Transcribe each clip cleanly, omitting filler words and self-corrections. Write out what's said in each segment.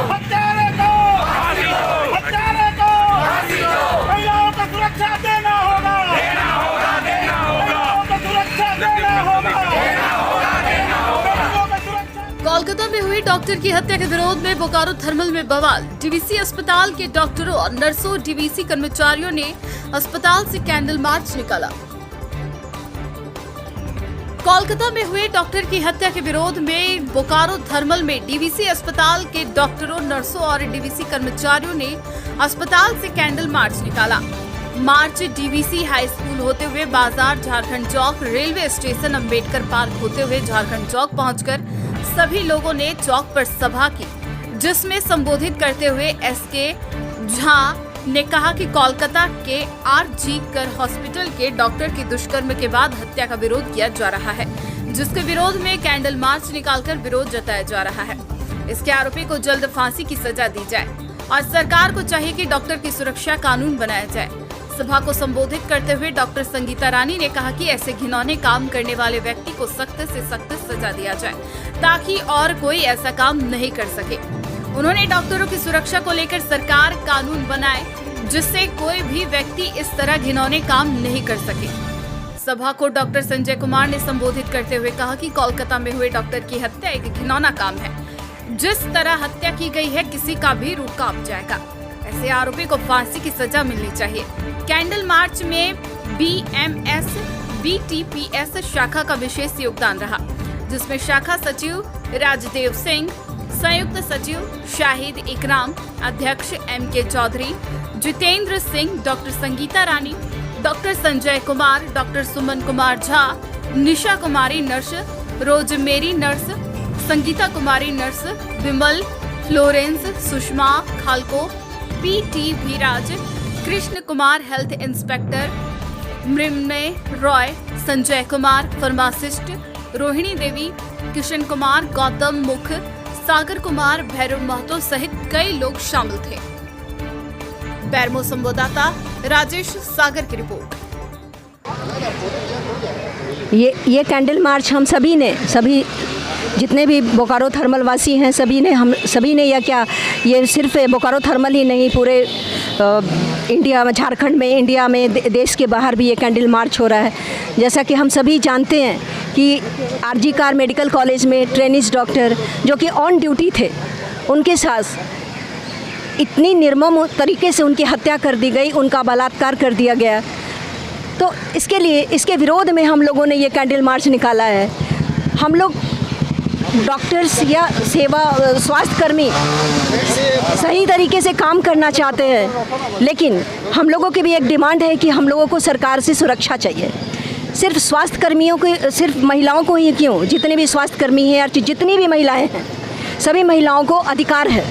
हत्यारे को महिलाओं को सुरक्षा देना होगा, महिलाओं को सुरक्षा देना होगा। कोलकाता में हुई डॉक्टर की हत्या के विरोध में बोकारो थर्मल में बवाल। डीवीसी अस्पताल के डॉक्टरों और नर्सों, डीवीसी कर्मचारियों ने अस्पताल से कैंडल मार्च निकाला। कोलकाता में हुए डॉक्टर की हत्या के विरोध में बोकारो थर्मल में डीवीसी अस्पताल के डॉक्टरों, नर्सों और डीवीसी कर्मचारियों ने अस्पताल से कैंडल मार्च निकाला। मार्च डीवीसी हाई स्कूल होते हुए बाजार, झारखंड चौक, रेलवे स्टेशन, अंबेडकर पार्क होते हुए झारखंड चौक पहुंचकर सभी लोगों ने चौक पर सभा की, जिसमें संबोधित करते हुए एसके झा ने कहा कि कोलकाता के आरजी कर हॉस्पिटल के डॉक्टर की दुष्कर्म के बाद हत्या का विरोध किया जा रहा है, जिसके विरोध में कैंडल मार्च निकालकर विरोध जताया जा रहा है। इसके आरोपी को जल्द फांसी की सजा दी जाए और सरकार को चाहिए कि डॉक्टर की सुरक्षा कानून बनाया जाए। सभा को संबोधित करते हुए डॉक्टर संगीता रानी ने कहा कि ऐसे घिनौने काम करने वाले व्यक्ति को सख्त से सख्त सजा दिया जाए, ताकि और कोई ऐसा काम नहीं कर सके। उन्होंने डॉक्टरों की सुरक्षा को लेकर सरकार कानून बनाए, जिससे कोई भी व्यक्ति इस तरह घिनौने काम नहीं कर सके। सभा को डॉक्टर संजय कुमार ने संबोधित करते हुए कहा कि कोलकाता में हुए डॉक्टर की हत्या एक घिनौना काम है। जिस तरह हत्या की गई है, किसी का भी रूह कांप जाएगा। ऐसे आरोपी को फांसी की सजा मिलनी चाहिए। कैंडल मार्च में बीएमएस बीटीपीएस शाखा का विशेष योगदान रहा, जिसमें शाखा सचिव राजदेव सिंह, संयुक्त सचिव शाहिद इकराम, अध्यक्ष M K Chaudhary, Jitendra Singh, doctor Sangeeta Rani, doctor Sanjay Kumar, doctor Suman Kumar Jha, Nisha Kumari nurse, Rosemary nurse, Sangeeta Kumari nurse, Vimal, Florence, Sushma खालको, P T Bhiraj, Krishna Kumar health inspector, Mrinmoy Roy, Sanjay Kumar pharmacist, Rohini Devi, Kishan Kumar, Gautam Mukh, Sagar Kumar, Bhairav Mahato सहित कई लोग शामिल थे। बैरमो संवाददाता राजेश सागर की रिपोर्ट। ये कैंडल मार्च हम सभी जितने भी बोकारो थर्मल वासी हैं, हम सभी ने ये सिर्फ बोकारो थर्मल ही नहीं, पूरे इंडिया में, झारखंड में, इंडिया में, देश के बाहर भी ये कैंडल मार्च हो रहा है। जैसा कि हम सभी जानते हैं कि आरजी कर मेडिकल कॉलेज में ट्रेनिज डॉक्टर जो कि ऑन ड्यूटी थे, उनके साथ इतनी निर्मम तरीके से उनकी हत्या कर दी गई, उनका बलात्कार कर दिया गया। तो इसके विरोध में हम लोगों ने ये कैंडल मार्च निकाला है। हम लोग डॉक्टर्स या स्वास्थ्यकर्मी सही तरीके से काम करना चाहते हैं, लेकिन हम लोगों की भी एक डिमांड है कि हम लोगों को सरकार से सुरक्षा चाहिए। सिर्फ स्वास्थ्यकर्मियों को, सिर्फ महिलाओं को ही क्यों, जितने भी स्वास्थ्यकर्मी हैं या जितनी भी महिलाएं हैं, सभी महिलाओं को अधिकार है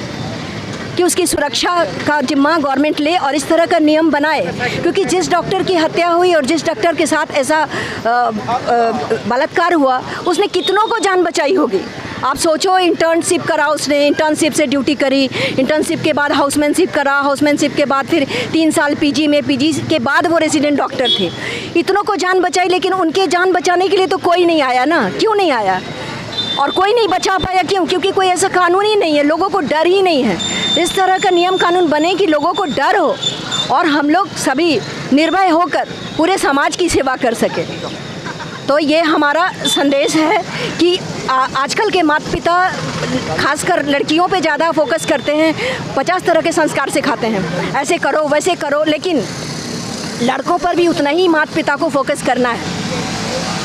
कि उसकी सुरक्षा का जिम्मा गवर्नमेंट ले और इस तरह का नियम बनाए। क्योंकि जिस डॉक्टर की हत्या हुई और जिस डॉक्टर के साथ ऐसा बलात्कार हुआ, उसने कितनों को जान बचाई होगी। आप सोचो, इंटर्नशिप करा उसने, इंटर्नशिप से ड्यूटी करी, इंटर्नशिप के बाद हाउसमैनशिप करा, हाउसमैनशिप के बाद फिर 3 साल पीजी में, पीजी के बाद वो रेजिडेंट डॉक्टर थे। इतनों को जान बचाई, लेकिन उनके जान बचाने के लिए तो कोई नहीं आया ना। क्यों नहीं आया? और कोई नहीं बचा पाया, क्यों? क्योंकि कोई ऐसा कानून ही नहीं है, लोगों को डर ही नहीं है। इस तरह का नियम कानून बने कि लोगों को डर हो और हम लोग सभी निर्भय होकर पूरे समाज की सेवा कर सके। तो ये हमारा संदेश है कि आजकल के माता पिता खासकर लड़कियों पे ज़्यादा फोकस करते हैं, 50 तरह के संस्कार सिखाते हैं, ऐसे करो वैसे करो, लेकिन लड़कों पर भी उतना ही माता पिता को फोकस करना है।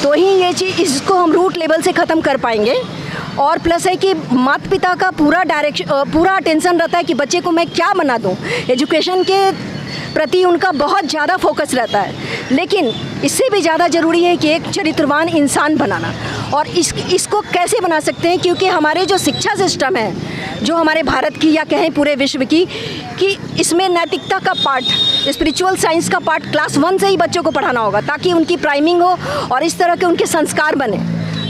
तो ही ये चीज़, इसको हम रूट लेवल से ख़त्म कर पाएंगे। और प्लस है कि माता पिता का पूरा अटेंशन रहता है कि बच्चे को मैं क्या बना दूं। एजुकेशन के प्रति उनका बहुत ज़्यादा फोकस रहता है, लेकिन इससे भी ज़्यादा ज़रूरी है कि एक चरित्रवान इंसान बनाना। और इसको कैसे बना सकते हैं? क्योंकि हमारे जो शिक्षा सिस्टम है, जो हमारे भारत की या कहें पूरे विश्व की, कि इसमें नैतिकता का पार्ट, स्पिरिचुअल साइंस का पार्ट क्लास 1 से ही बच्चों को पढ़ाना होगा, ताकि उनकी प्राइमिंग हो और इस तरह के उनके संस्कार बने।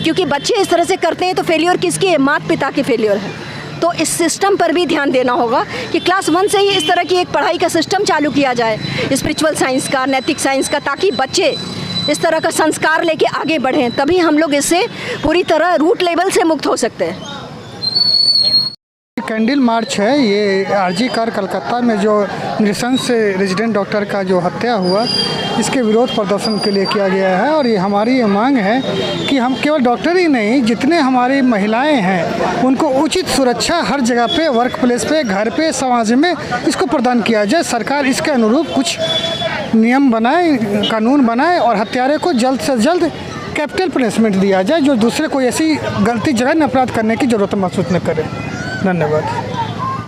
क्योंकि बच्चे इस तरह से करते हैं तो फेलियर किसकी है? माता पिता की फेलियर है। तो इस सिस्टम पर भी ध्यान देना होगा कि क्लास 1 से ही इस तरह की एक पढ़ाई का सिस्टम चालू किया जाए, स्पिरिचुअल साइंस का, नैतिक साइंस का, ताकि बच्चे इस तरह का संस्कार लेके आगे बढ़ें। तभी हम लोग इससे पूरी तरह रूट लेवल से मुक्त हो सकते हैं। कैंडल मार्च है, ये आरजी कार कलकत्ता में जो नृशंस रेजिडेंट डॉक्टर का जो हत्या हुआ, इसके विरोध प्रदर्शन के लिए किया गया है। और ये हमारी ये मांग है कि हम केवल डॉक्टर ही नहीं, जितने हमारी महिलाएं हैं उनको उचित सुरक्षा हर जगह पे, वर्क प्लेस पे, घर पे, समाज में इसको प्रदान किया जाए। सरकार इसके अनुरूप कुछ नियम बनाए, कानून बनाए और हत्यारे को जल्द से जल्द कैपिटल पनिशमेंट दिया जाए, जो दूसरे कोई ऐसी गलती जगह न अपराध करने की ज़रूरत महसूस न करे। धन्यवाद।